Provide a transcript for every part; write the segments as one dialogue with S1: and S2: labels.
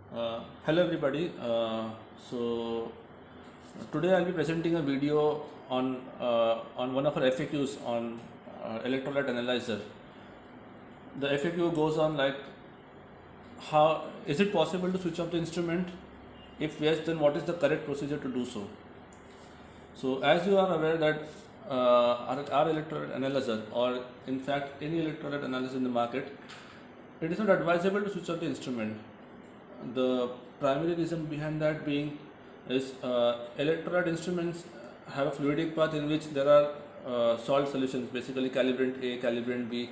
S1: Hello everybody. Today I'll be presenting a video on one of our FAQs on electrolyte analyzer. The FAQ goes on like, how is it possible to switch off the instrument? If yes, then what is the correct procedure to do so? So as you are aware that our electrolyte analyzer, or in fact any electrolyte analyzer in the market, it is not advisable to switch off the instrument. The primary reason behind that being is electrolyte instruments have a fluidic path in which there are salt solutions, basically calibrant A, calibrant B,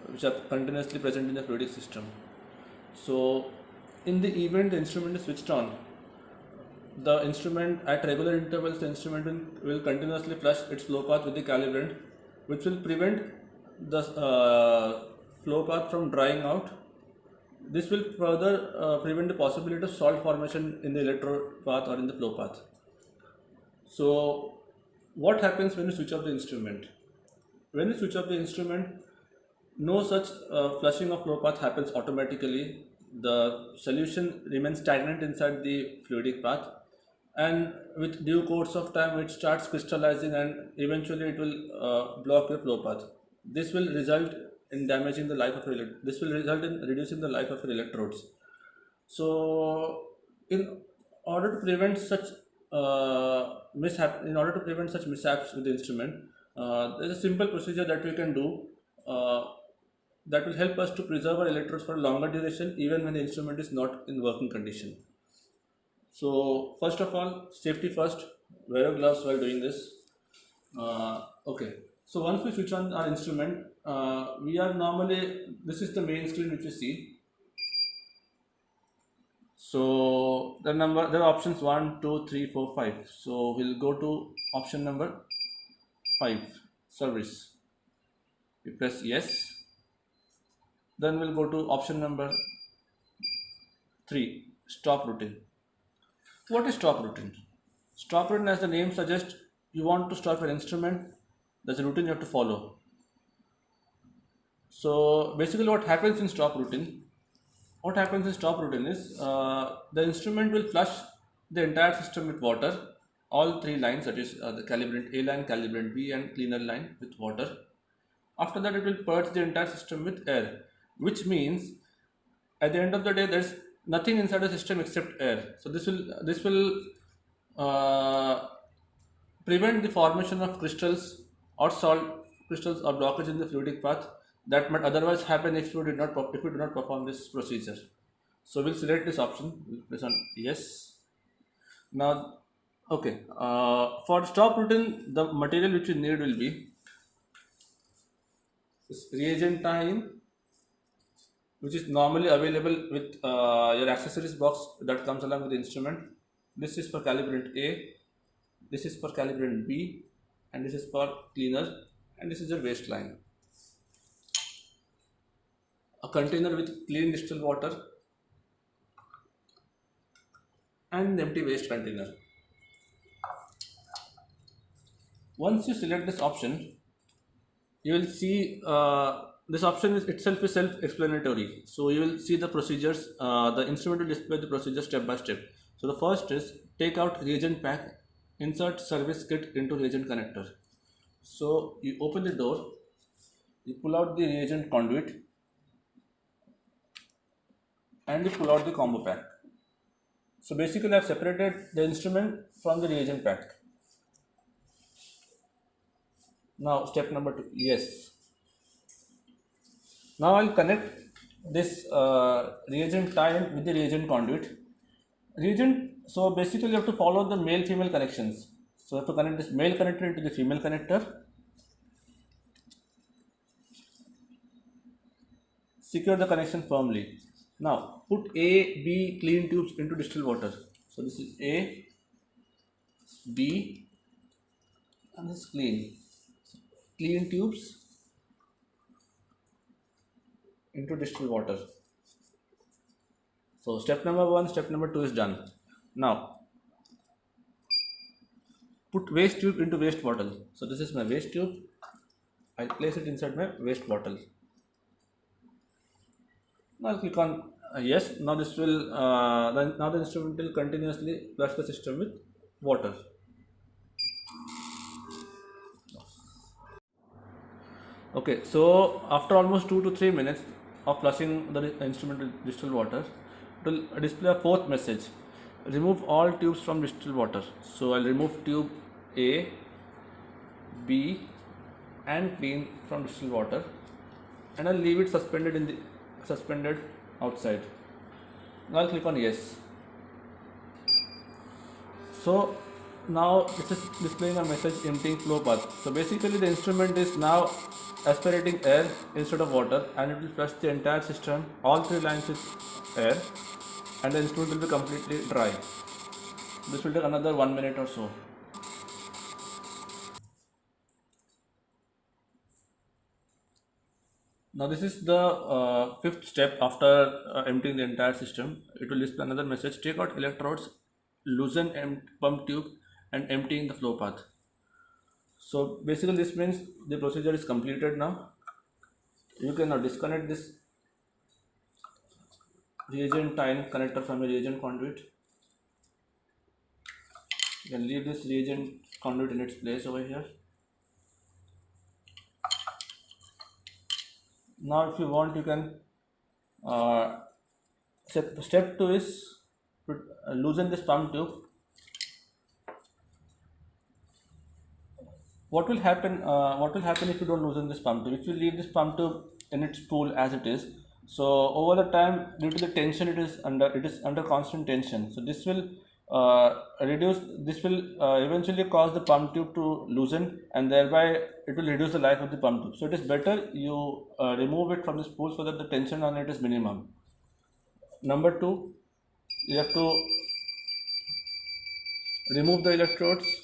S1: which are continuously present in the fluidic system. So in the event the instrument is switched on, the instrument at regular intervals, the instrument will continuously flush its flow path with the calibrant, which will prevent the flow path from drying out. This will further prevent the possibility of salt formation in the electrode path or in the flow path. So what happens when you switch off the instrument? When you switch off the instrument, no such flushing of flow path happens automatically. The solution remains stagnant inside the fluidic path, and with due course of time it starts crystallizing and eventually it will block the flow path. This will result in damaging the life of this will result in reducing the life of your electrodes. So in order to prevent such in order to prevent such mishaps with the instrument, there is a simple procedure that we can do that will help us to preserve our electrodes for a longer duration even when the instrument is not in working condition. So first of all, safety first, wear your gloves while doing this. Okay, so once we switch on our instrument, we are normally, this is the main screen which you see. So there are options 1, 2, 3, 4, 5. So we'll go to option number 5, service. We press yes. Then we'll go to option number 3, stop routine. What is stop routine? Stop routine, as the name suggests, you want to stop your instrument. There's a routine you have to follow. So basically what happens in stop routine? What happens in stop routine is the instrument will flush the entire system with water, all three lines, that is the calibrant A line, calibrant B and cleaner line with water. After that it will purge the entire system with air, which means at the end of the day there's nothing inside the system except air. So this will prevent the formation of crystals or salt crystals or blockage in the fluidic path that might otherwise happen if you do not perform this procedure. So we'll select this option. We'll press on yes. Now, okay. For stop routine, the material which you need will be this reagent tie-in, which is normally available with your accessories box that comes along with the instrument. This is for calibrant A, this is for calibrant B, and this is for cleaner, and this is your waste line. A container with clean distilled water and empty waste container. Once you select this option, you will see this option is itself is self-explanatory. So you will see the procedures. The instrument will display the procedure step by step. So the first is take out reagent pack, insert service kit into reagent connector. So you open the door, you pull out the reagent conduit, and you pull out the combo pack. So basically I've separated the instrument from the reagent pack. Now step number 2, yes. Now I'll connect this reagent tie-in with the reagent conduit. So basically you have to follow the male-female connections. So you have to connect this male connector into the female connector. Secure the connection firmly. Now put A, B clean tubes into distilled water. So this is A, B, and this is clean. So clean tubes into distilled water. So step number 1, step number 2 is done. Now put waste tube into waste bottle. So this is my waste tube. I'll place it inside my waste bottle. Now I'll click on Yes, now this will now the instrument will continuously flush the system with water. Okay, so after almost 2 to 3 minutes of flushing the instrument with distilled water, it will display a fourth message: remove all tubes from distilled water. So I'll remove tube A, B, and clean from distilled water, and I'll leave it suspended outside. Now I'll click on yes. So now this is displaying a message emptying flow path. So basically the instrument is now aspirating air instead of water, and it will flush the entire system, all 3 lines with air, and the instrument will be completely dry. This will take another 1 minute or so. Now this is the fifth step after emptying the entire system. It will display another message: take out electrodes, loosen pump tube, and emptying the flow path. So basically this means the procedure is completed now. You can now disconnect this reagent tie connector from a reagent conduit. You can leave this reagent conduit in its place over here. Now if you want, you can step 2 is to loosen this pump tube. What will happen if you don't loosen this pump tube? If you leave this pump tube in its spool as it is, so over the time, due to the tension it is under constant tension, so this will eventually cause the pump tube to loosen, and thereby it will reduce the life of the pump tube. So it is better you remove it from the spool so that the tension on it is minimum. Number 2, you have to remove the electrodes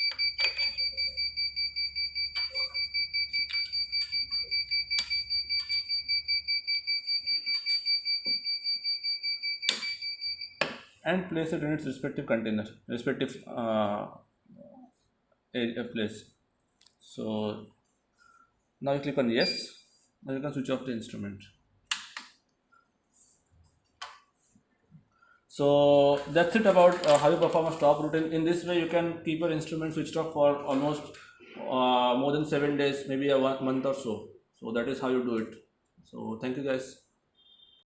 S1: and place it in its respective container, respective place. So now you click on yes. Now you can switch off the instrument. So that's it about how you perform a stop routine. In this way, you can keep your instrument switched off for almost more than 7 days, maybe a month or so. So that is how you do it. So thank you guys.